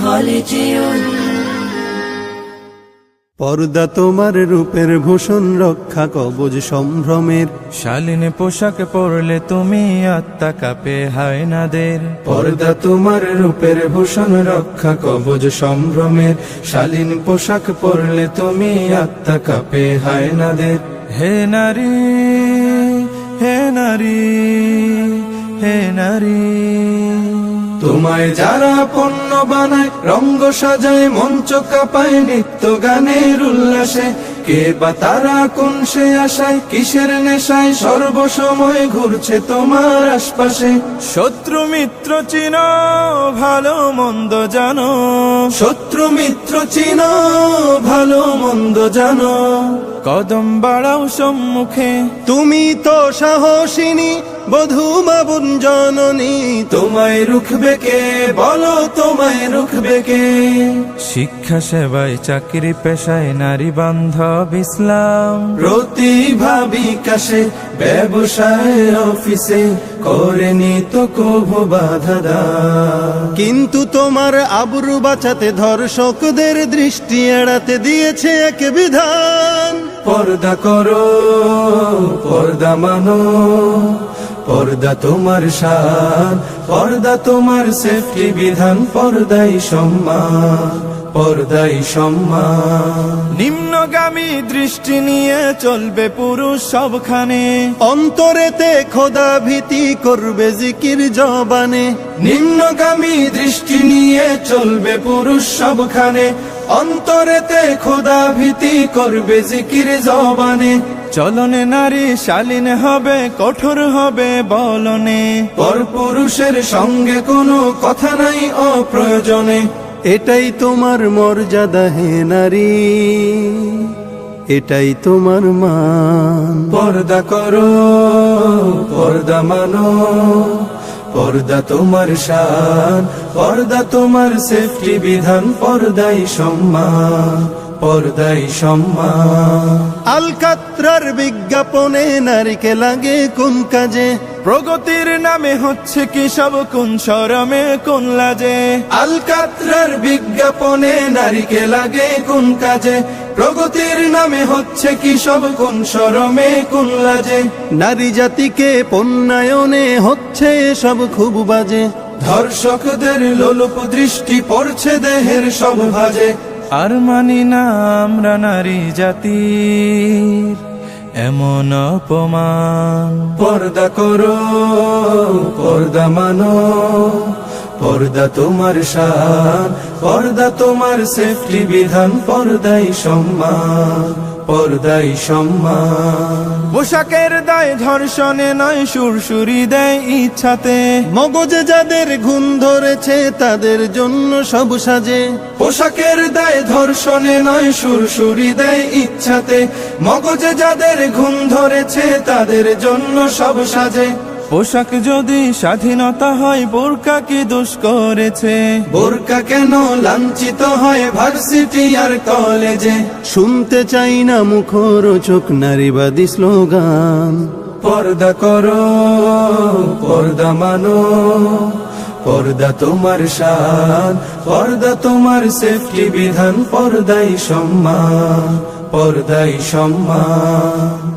خالدون পর্দা তোমার রূপের ভূষণ, রক্ষা কবচ সম্ভ্রমের। শালীন পোশাক পরলে তুমি আত্মা কাঁপে হায়নাদের। পর্দা তোমার রূপের ভূষণ, রক্ষা কবচ সম্ভ্রমের। শালীন পোশাক পরলে তুমি আত্মা কাঁপে হায়নাদের। হে নারী, হে নারী, হে নারী, তোমায় যারা পণ্য বানায়, রঙ্গ সাজায়, মঞ্চ কাঁপায়, নিত্য গানের উল্লাসে। কে বা তারা কোন সে আশায়, কিসের নেশায় সর্বসময় ঘুরছে তোমার আশপাশে। শত্রু মিত্র চিনো, ভালো মন্দ জানো। শত্রু মিত্র চিনো, ভালো মন্দ জানো। কদম বাড়াও সম্মুখে, তুমি তো সাহসিনী, বধূ মা বোন জননী। তোমায় রুখবে কে, বলো তোমায় রুখবে কে। শিক্ষা সেবায় চাকরি পেশায় নারী বান্ধব ইসলাম। প্রতিভা বিকাশে ব্যবসায় অফিসে করেনি তো কভু বাধা দা। কিন্তু তোমার আবরু বাঁচাতে ধর্ষকদের দৃষ্টি এড়াতে দিয়েছে এক বিধান। পর্দা করো, পর্দা মানো, পর্দা তোমার শান, পর্দা তোমার সেফটি বিধান। পর্দাই সম্মান, পর্দাই সম্মান। নিম্নগামী দৃষ্টি নিয়ে চলবে পুরুষ সবখানে। অন্তরেতে খোদা ভীতি করবে জিকির জবানে। নিম্নগামী দৃষ্টি নিয়ে চলবে পুরুষ সবখানে। অন্তরেতে খোদা ভীতি করবে জিকির জবানে। চলনে নারী শালীন হবে, কঠোর হবে বলনে। পরপুরুষের সঙ্গে কোনো কথা নাই অপ্রয়োজনে। এটাই তোমার মর্যাদা হে নারী, এটাই তোমার মান। পর্দা করো, পর্দা মানো, পর্দা তোমার শান, পর্দা তোমার সেফটি বিধান। পর্দাই সম্মান, পর্দাই সম্মান। আলকাত্রার বিজ্ঞাপনে নারীকে লাগে কোন কাজে? প্রগতির নামে হচ্ছে কি সব কোন শরমে কোন লাজে। আলকাত্রার বিজ্ঞাপনে নারীকে লাগে কোন কাজে? প্রগতির নামে হচ্ছে কি সব কোন শরমে কোন লাজে। নারী জাতিকে পণ্যায়নে হচ্ছে সব খুব বাজে। ধর্ষকদের লোলুপ দৃষ্টি পড়ছে দেহের সব ভাজে। আর মানি না আমরা নারী জাতির এমন অপমান। পর্দা করো, পর্দা মানো, পর্দা তোমার শান, পর্দা তোমার সেফটি বিধান। পর্দাই সম্মান, পর্দাই সম্মান। পোশাকের দায় ধর্ষণে নয়, সুরসুরি দেয় ইচ্ছাতে। মগজে যাদের ঘুম ধরেছে তাদের জন্য সব সাজে। পোশাকের দায় ধর্ষণে নয়, সুরসুরি দেয় ইচ্ছাতে। মগজে যাদের ঘুম ধরেছে তাদের জন্য সব সাজে। পোশাক যদি স্বাধীনতা হয়, বোরকা কি দোষ করেছে? বোরকা কেন লাঞ্ছিত হয় ভার্সিটি আর কলেজে? শুনতে চাই না মুখরোচক নারীবাদী স্লোগান। পর্দা করো, পর্দা মানো, পর্দা তোমার শান, পর্দা তোমার সেফটি বিধান। পর্দাই সম্মান, পর্দাই সম্মান।